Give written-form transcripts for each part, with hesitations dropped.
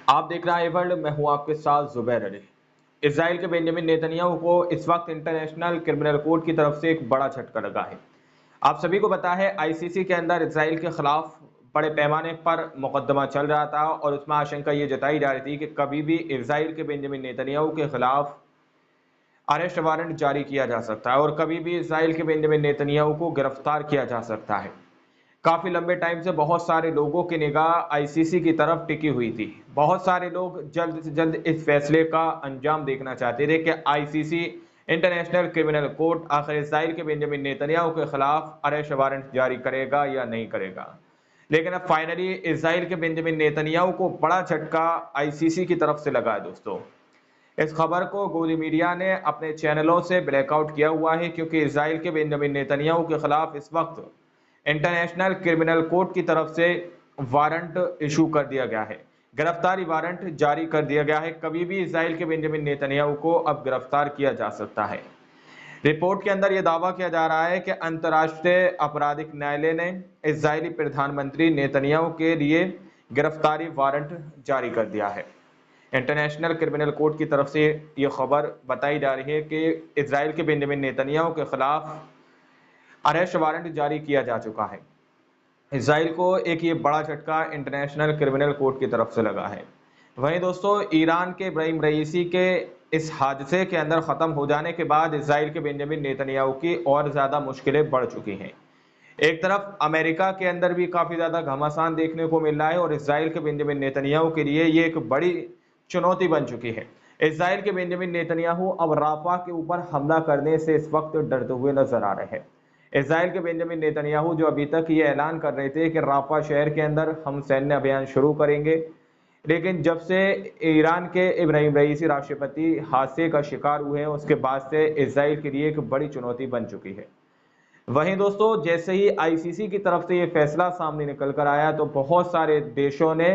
आप देख रहे हैं वर्ल्ड, मैं हूं आपके साथ जुबैर अली। इसराइल के बेंजामिन नेतन्याहू को इस वक्त इंटरनेशनल क्रिमिनल कोर्ट की तरफ से एक बड़ा झटका लगा है। आप सभी को पता है आईसीसी के अंदर इसराइल के खिलाफ बड़े पैमाने पर मुकदमा चल रहा था और उसमें आशंका ये जताई जा रही थी कि कभी भी इसराइल के बेंजामिन नेतन्याहू के खिलाफ अरेस्ट वारंट जारी किया जा सकता है और कभी भी इसराइल के बेंजामिन नेतन्याहू को गिरफ्तार किया जा सकता है। काफी लंबे टाइम से बहुत सारे लोगों की निगाह आईसीसी की तरफ टिकी हुई थी। बहुत सारे लोग जल्द से जल्द इस फैसले का अंजाम देखना चाहते थे कि आईसीसी इंटरनेशनल क्रिमिनल कोर्ट आखिर इसराइल के बेंजामिन नेतन्याहू के खिलाफ अरेस्ट वारंट जारी करेगा या नहीं करेगा। लेकिन अब फाइनली इसराइल के बेंजामिन नेतन्याहू को बड़ा झटका आईसीसी की तरफ से लगा है दोस्तों। इस खबर को गोदी मीडिया ने अपने चैनलों से ब्लैकआउट किया हुआ है क्योंकि इसराइल के बेंजामिन नेतन्याहू के खिलाफ इस वक्त इंटरनेशनल क्रिमिनल कोर्ट की तरफ से वारंट इशू कर दिया गया है। गिरफ्तारी वारंट जारी कर दिया गया है। कभी भी इसराइल के बेंजामिन नेतन्याहू को अब गिरफ्तार किया जा सकता है। रिपोर्ट के अंदर यह दावा किया जा रहा है कि अंतर्राष्ट्रीय आपराधिक न्यायालय ने इजरायली प्रधानमंत्री नेतन्याहू के लिए गिरफ्तारी वारंट जारी कर दिया है। इंटरनेशनल क्रिमिनल कोर्ट की तरफ से यह खबर बताई जा रही है कि इजराइल के बेंजामिन नेतन्याहू के खिलाफ अरेस्ट वारंट जारी किया जा चुका है। इसराइल को एक ये बड़ा झटका इंटरनेशनल क्रिमिनल कोर्ट की तरफ से लगा है। वहीं दोस्तों, ईरान के इब्राहिम रईसी के इस हादसे के अंदर ख़त्म हो जाने के बाद इसराइल के बेंजामिन नेतन्याहू की और ज़्यादा मुश्किलें बढ़ चुकी हैं। एक तरफ अमेरिका के अंदर भी काफ़ी ज़्यादा घमासान देखने को मिल रहा है और इसराइल के बेंजामिन नेतन्याहू के लिए ये एक बड़ी चुनौती बन चुकी है। इसराइल के बेंजामिन नेतन्याहू अब राफा के ऊपर हमला करने से इस वक्त डरते हुए नजर आ रहे हैं। इसराइल के बेंजामिन नेतन्याहू जो अभी तक ये ऐलान कर रहे थे कि राफा शहर के अंदर हम सैन्य अभियान शुरू करेंगे, लेकिन जब से ईरान के इब्राहिम रईसी राष्ट्रपति हादसे का शिकार हुए हैं उसके बाद से इसराइल के लिए एक बड़ी चुनौती बन चुकी है। वहीं दोस्तों, जैसे ही आईसीसी की तरफ से ये फैसला सामने निकल कर आया तो बहुत सारे देशों ने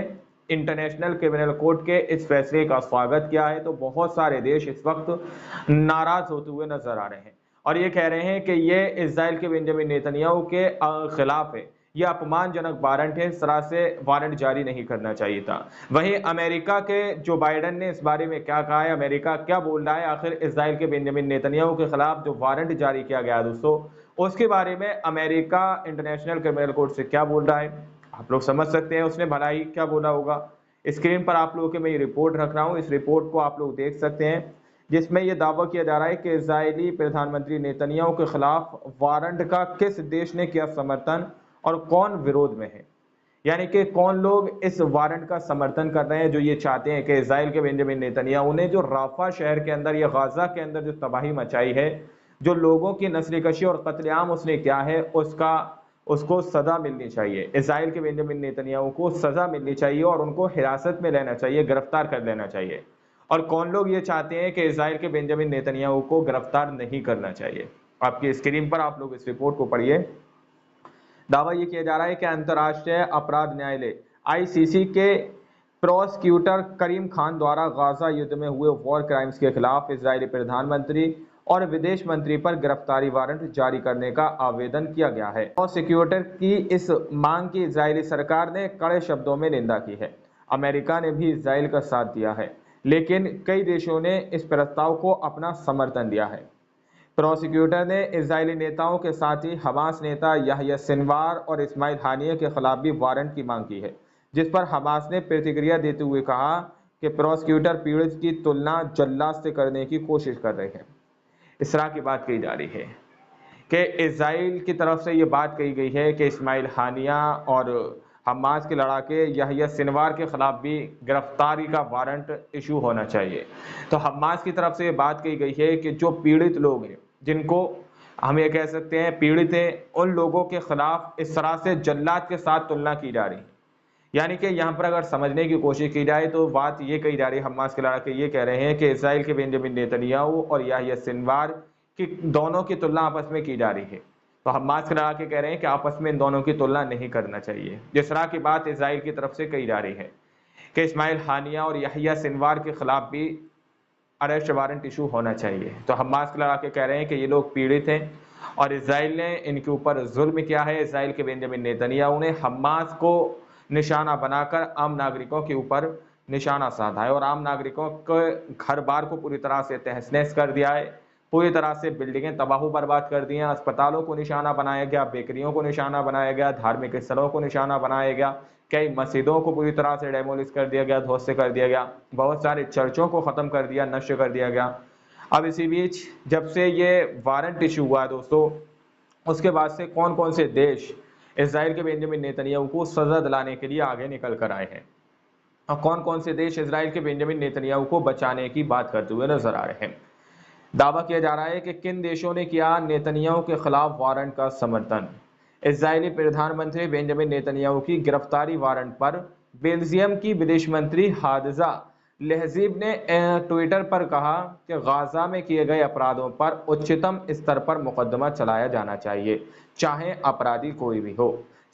इंटरनेशनल क्रिमिनल कोर्ट के इस फैसले का स्वागत किया है। तो बहुत सारे देश इस वक्त नाराज होते हुए नजर आ रहे हैं और ये कह रहे हैं कि ये इसराइल के बेंजामिन नेतन्याहू के खिलाफ है, यह अपमानजनक वारंट है, इस तरह से वारंट जारी नहीं करना चाहिए था। वहीं अमेरिका के जो बाइडेन ने इस बारे में क्या कहा है, अमेरिका क्या बोल रहा है, आखिर इसराइल के बेंजामिन नेतन्याहू के खिलाफ जो वारंट जारी किया गया दोस्तों, उसके बारे में अमेरिका इंटरनेशनल क्रिमिनल कोर्ट से क्या बोल रहा है, आप लोग समझ सकते हैं उसने भला ही क्या बोला होगा। स्क्रीन पर आप लोगों के मैं ये रिपोर्ट रख रहा हूँ, इस रिपोर्ट को आप लोग देख सकते हैं जिसमें यह दावा किया जा रहा है कि इजरायली प्रधानमंत्री नेतन्याहू के खिलाफ वारंट का किस देश ने किया समर्थन और कौन विरोध में है। यानी कि कौन लोग इस वारंट का समर्थन कर रहे हैं जो ये चाहते हैं कि इजराइल के बेंजामिन नेतन्याहू ने जो राफा शहर के अंदर या गाजा के अंदर जो तबाही मचाई है, जो लोगों की नस्लकशी और कत्लेआम उसने किया है, उसको सजा मिलनी चाहिए। इजराइल के बेंजामिन नेतन्याहू को सजा मिलनी चाहिए और उनको हिरासत में लेना चाहिए, गिरफ्तार कर लेना चाहिए। और कौन लोग ये चाहते हैं कि इजराइल के बेंजामिन नेतन्याहू को गिरफ्तार नहीं करना चाहिए। आपकी स्क्रीन पर आप लोग इस रिपोर्ट को पढ़िए। दावा ये किया जा रहा है कि अंतर्राष्ट्रीय अपराध न्यायालय आईसीसी के प्रोसिक्यूटर करीम खान द्वारा गाजा युद्ध में हुए वॉर क्राइम्स के खिलाफ इजरायली प्रधानमंत्री और विदेश मंत्री पर गिरफ्तारी वारंट जारी करने का आवेदन किया गया है। प्रोसिक्यूटर की इस मांग की इजरायली सरकार ने कड़े शब्दों में निंदा की है। अमेरिका ने भी इजराइल का साथ दिया है, लेकिन कई देशों ने इस प्रस्ताव को अपना समर्थन दिया है। प्रोसिक्यूटर ने इजरायली नेताओं के साथ ही हमास नेता याह्या सिनवार और इस्माइल हानिया के खिलाफ भी वारंट की मांग की है, जिस पर हमास ने प्रतिक्रिया देते हुए कहा कि प्रोसिक्यूटर पीड़ित की तुलना जल्लाद से करने की कोशिश कर रहे हैं। इस तरह की बात कही जा रही है कि इजराइल की तरफ से ये बात कही गई है कि इस्माइल हानिया और हमास के लड़ाके याह्या सिनवार के खिलाफ भी गिरफ्तारी का वारंट इशू होना चाहिए। तो हमास की तरफ से ये बात कही गई है कि जो पीड़ित लोग हैं, जिनको हम ये कह सकते हैं पीड़ित हैं, उन लोगों के खिलाफ इस तरह से जल्लाद के साथ तुलना की जा रही है। यानी कि यहाँ पर अगर समझने की कोशिश की जाए तो बात ये कही जा रही है, हमास के लड़ाके ये कह रहे हैं कि इसराइल के बेंजामिन नेतन्याहू और याह्या सिनवार की दोनों की तुलना आपस में की जा रही है। तो हमास के लड़ाके कह रहे हैं कि आपस में इन दोनों की तुलना नहीं करना चाहिए। जिस तरह की बात इसराइल की तरफ से कही जा रही है कि इस्माइल हानिया और याह्या सिनवार के खिलाफ भी अरेस्ट वारंट इशू होना चाहिए। तो हमास के लड़ाके कह रहे हैं कि ये लोग पीड़ित हैं और इसराइल ने इनके ऊपर जुल्म किया है। इसराइल के बेंजामिन नेतन्याहू ने हमास को निशाना बनाकर आम नागरिकों के ऊपर निशाना साधा है और आम नागरिकों के घर बार को पूरी तरह से तहस नहस कर दिया है। पूरी तरह से बिल्डिंगें तबाह बर्बाद कर दी हैं, अस्पतालों को निशाना बनाया गया, बेकरियों को निशाना बनाया गया, धार्मिक स्थलों को निशाना बनाया गया, कई मस्जिदों को पूरी तरह से डेमोलिश कर दिया गया, ध्वस्त कर दिया गया, बहुत सारे चर्चों को खत्म कर दिया, नष्ट कर दिया गया। अब इसी बीच जब से ये वारंट इशू हुआ है दोस्तों, उसके बाद से कौन कौन से देश इजराइल के बेंजामिन नेतन्याहू को सजा दिलाने के लिए आगे निकल कर आए हैं और कौन कौन से देश इजराइल के बेंजामिन नेतन्याहू को बचाने की बात करते हुए नजर आ रहे हैं। दावा किया जा रहा है कि किन देशों ने किया नेतन्याहू के खिलाफ वारंट का समर्थन। इजरायली प्रधानमंत्री बेंजामिन नेतन्याहू की गिरफ्तारी वारंट पर बेल्जियम की विदेश मंत्री हादजा लहजीब ने ट्विटर पर कहा कि गाजा में किए गए अपराधों पर उच्चतम स्तर पर मुकदमा चलाया जाना चाहिए, चाहे अपराधी कोई भी हो।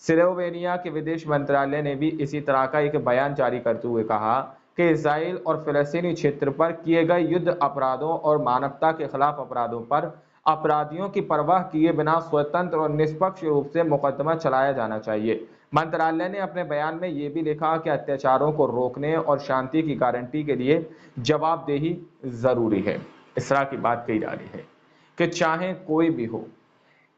स्लोवेनिया के विदेश मंत्रालय ने भी इसी तरह का एक बयान जारी करते हुए कहा कि इजराइल और फिलिस्तीनी क्षेत्र पर किए गए युद्ध अपराधों और मानवता के खिलाफ अपराधों पर अपराधियों की परवाह किए बिना स्वतंत्र और निष्पक्ष रूप से मुकदमा चलाया जाना चाहिए। मंत्रालय ने अपने बयान में ये भी लिखा कि अत्याचारों को रोकने और शांति की गारंटी के लिए जवाबदेही जरूरी है। इस तरह की बात कही जा रही है कि चाहे कोई भी हो,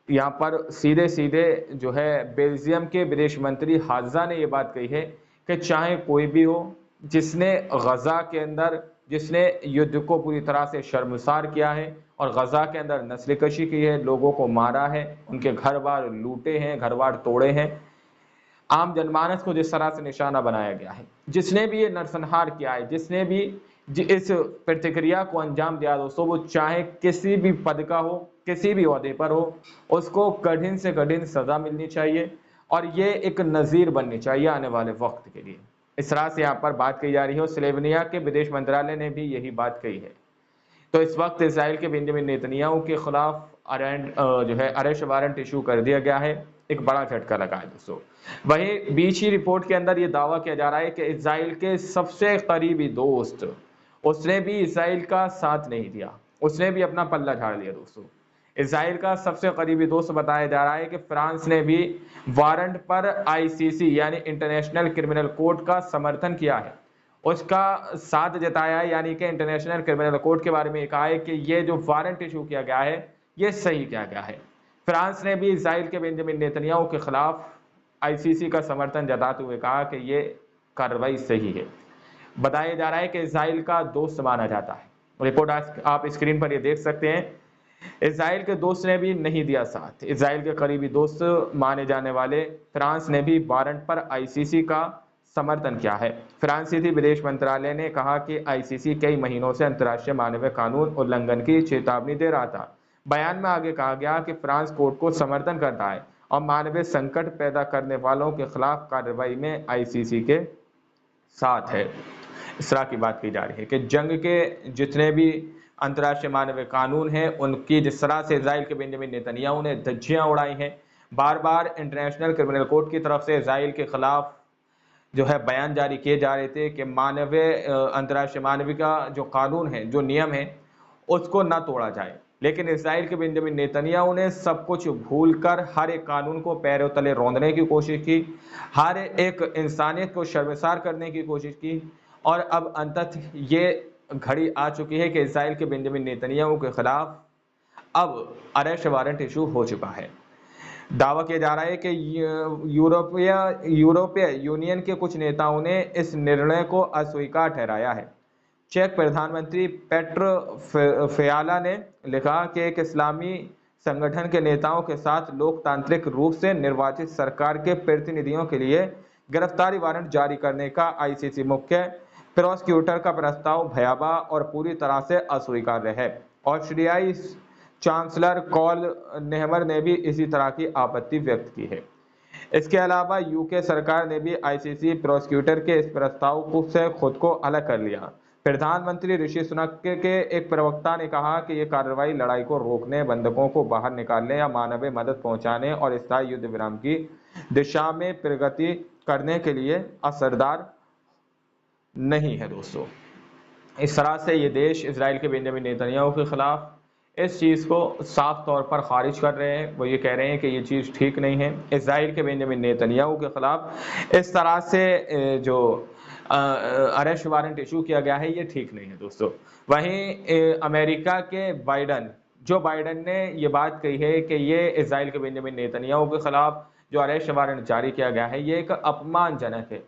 यहाँ पर सीधे सीधे जो है बेल्जियम के विदेश मंत्री हाजा ने ये बात कही है कि चाहे कोई भी हो जिसने गजा के अंदर जिसने युद्ध को पूरी तरह से शर्मसार किया है और गजा के अंदर नस्लकशी की है, लोगों को मारा है, उनके घर बार लूटे हैं, घर बार तोड़े हैं, आम जनमानस को जिस तरह से निशाना बनाया गया है, जिसने भी ये नरसंहार किया है, जिसने भी इस प्रतिक्रिया को अंजाम दिया दोस्तों, वो चाहे किसी भी पद का हो, किसी भी ओहदे पर हो, उसको कठिन से कठिन सजा मिलनी चाहिए और ये एक नज़ीर बननी चाहिए आने वाले वक्त के लिए। इस तरह से यहाँ पर बात कही जा रही है और स्लोवेनिया के विदेश मंत्रालय ने भी यही बात कही है। तो इस वक्त इजराइल के बेंजामिन नेतन्याहू के खिलाफ अरेस्ट वारंट इशू कर दिया गया है। एक बड़ा झटका लगा है दोस्तों। वहीं बीच ही रिपोर्ट के अंदर ये दावा किया जा रहा है कि इजराइल के सबसे करीबी दोस्त, उसने भी इजराइल का साथ नहीं दिया, उसने भी अपना पल्ला झाड़ लिया दोस्तों। इजराइल का सबसे करीबी दोस्त बताया जा रहा है कि फ्रांस ने भी वारंट पर आईसीसी यानी इंटरनेशनल क्रिमिनल कोर्ट का समर्थन किया है, उसका साथ जताया है, यानी कि इंटरनेशनल क्रिमिनल कोर्ट के बारे में कहा है कि ये जो वारंट इशू किया गया है ये सही किया गया है। फ्रांस ने भी इजराइल के बेंजामिन नेतन्याहू के खिलाफ आईसीसी का समर्थन जताते हुए कहा कि ये कार्रवाई सही है। बताया जा रहा है कि इजराइल का दोस्त माना जाता है। रिपोर्ट आप स्क्रीन पर ये देख सकते हैं। इजराइल के दोस्त ने भी नहीं दिया साथ। इजराइल के करीबी दोस्त माने जाने वाले फ्रांस ने भी वारंट पर आईसीसी का समर्थन किया है। फ्रांसीसी विदेश मंत्रालय ने कहा कि आईसीसी कई महीनों से अंतर्राष्ट्रीय मानवीय कानून उल्लंघन की चेतावनी दे रहा था। बयान में आगे कहा गया कि फ्रांस कोर्ट को समर्थन करता है और मानवीय संकट पैदा करने वालों के खिलाफ कार्रवाई में आईसीसी के साथ है। इस तरह की बात की जा रही है कि जंग के जितने भी अंतर्राष्ट्रीय मानवीय कानून हैं, उनकी जिस तरह से इजराइल के बेंजामिन नेतन्याहू ने धज्जियां उड़ाई हैं, बार बार इंटरनेशनल क्रिमिनल कोर्ट की तरफ से इजराइल के खिलाफ जो है बयान जारी किए जा रहे थे कि मानवीय अंतर्राष्ट्रीय मानवीय का जो कानून है, जो नियम है, उसको ना तोड़ा जाए। लेकिन इजराइल के बेंजामिन नेतन्याहू ने सब कुछ भूलकर हर एक कानून को पैरों तले रौंदने की कोशिश की, हर एक इंसानियत को शर्मसार करने की कोशिश की और अब अंततः ये घड़ी आ चुकी है कि इजराइल के बेंजामिन नेतन्याहू के खिलाफ अब अरेस्ट वारंट इशू हो चुका है। दावा किया जा रहा है कि यूरोपीय यूनियन के कुछ नेताओं ने इस निर्णय को अस्वीकार ठहराया है। चेक प्रधानमंत्री पेट्र फियाला ने लिखा कि एक इस्लामी संगठन के नेताओं के साथ लोकतांत्रिक रूप से निर्वाचित सरकार के प्रतिनिधियों के लिए गिरफ्तारी वारंट जारी करने का आईसीसी मुख्य प्रोसिक्यूटर का प्रस्ताव भयावह और पूरी तरह से अस्वीकार्य है। ऑस्ट्रियाई चांसलर कॉल नेहमर ने भी इसी तरह की आपत्ति व्यक्त की है। इसके अलावा यूके सरकार ने भी आईसीसी प्रोसिक्यूटर के इस प्रस्ताव से खुद को अलग कर लिया। प्रधानमंत्री ऋषि सुनक के एक प्रवक्ता ने कहा कि यह कार्रवाई लड़ाई को रोकने, बंधकों को बाहर निकालने या मानवीय मदद पहुंचाने और स्थायी युद्ध विराम की दिशा में प्रगति करने के लिए असरदार नहीं है दोस्तों। इस तरह से ये देश इजराइल के बेंजामिन नेतन्याहू के खिलाफ इस चीज़ को साफ तौर पर खारिज कर रहे हैं। वो ये कह रहे हैं कि ये चीज़ ठीक नहीं है। इजराइल के बेंजामिन नेतन्याहू के खिलाफ इस तरह से जो अरेस्ट वारंट इशू किया गया है, ये ठीक नहीं है दोस्तों। वहीं अमेरिका के जो बाइडन ने ये बात कही है कि ये इजराइल के बेंजामिन नेतन्याहू के खिलाफ जो अरेस्ट वारंट जारी किया गया है ये एक अपमानजनक है।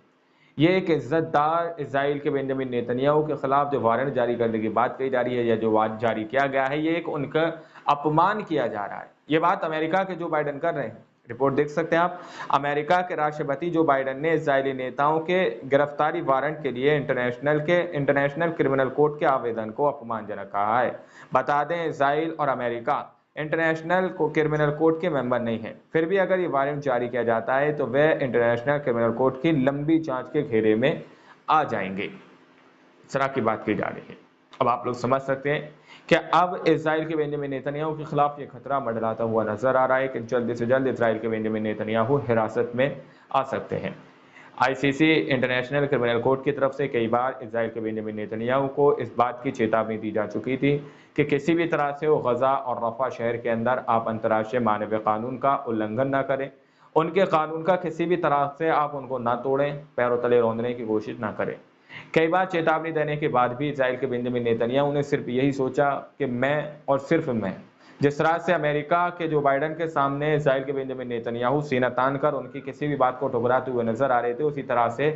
ये एक इज्जतदार इजराइल के बेंजामिन नेतन्याहू के खिलाफ जो वारंट जारी करने की बात कही जा रही है या जो वारंट जारी किया गया है, ये एक उनका अपमान किया जा रहा है। ये बात अमेरिका के जो बाइडन कर रहे हैं, रिपोर्ट देख सकते हैं आप। अमेरिका के राष्ट्रपति जो बाइडन ने इजरायली नेताओं के गिरफ्तारी वारंट के लिए इंटरनेशनल क्रिमिनल कोर्ट के आवेदन को अपमानजनक कहा है। बता दें, इजराइल और अमेरिका इंटरनेशनल क्रिमिनल कोर्ट के मेंबर नहीं है, फिर भी अगर ये वारंट जारी किया जाता है तो वह इंटरनेशनल क्रिमिनल कोर्ट की लंबी जांच के घेरे में आ जाएंगे। इस तरह की बात की जा रही है। अब आप लोग समझ सकते हैं कि अब इजराइल के बेंजामिन नेतन्याहू के खिलाफ ये खतरा मंडराता हुआ नजर आ रहा है कि जल्द से जल्द इजराइल के बेंजामिन नेतन्याहू हिरासत में आ सकते हैं। आईसीसी इंटरनेशनल क्रिमिनल कोर्ट की तरफ से कई बार इजराइल के बेंजामिन नेतन्याहू को इस बात की चेतावनी दी जा चुकी थी कि किसी भी तरह से वो गजा और रफा शहर के अंदर आप अंतर्राष्ट्रीय मानवीय कानून का उल्लंघन न करें, उनके कानून का किसी भी तरह से आप उनको ना तोड़ें, पैरों तले रौंदने की कोशिश ना करें। कई बार चेतावनी देने के बाद भी इजराइल के बेंजामिन नेतन्याहू ने सिर्फ यही सोचा कि मैं और सिर्फ मैं, जिस तरह से अमेरिका के जो बाइडन के सामने इजराइल के बेंजामिन नेतन्याहू सीना तान कर उनकी किसी भी बात को ठुकराते हुए नजर आ रहे थे, उसी तरह से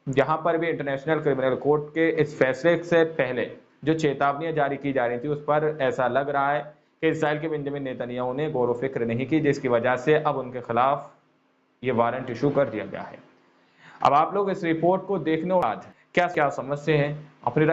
यहाँ पर भी इंटरनेशनल क्रिमिनल कोर्ट के इस फैसले से पहले जो चेतावनियां जारी की जा रही थी उस पर ऐसा लग रहा है कि इजराइल के बेंजामिन नेतन्याहू ने गौर व फिक्र नहीं की, जिसकी वजह से अब उनके खिलाफ ये वारंट इशू कर दिया गया है। अब आप लोग इस रिपोर्ट को देखने के बाद क्या क्या समझते हैं, अपनी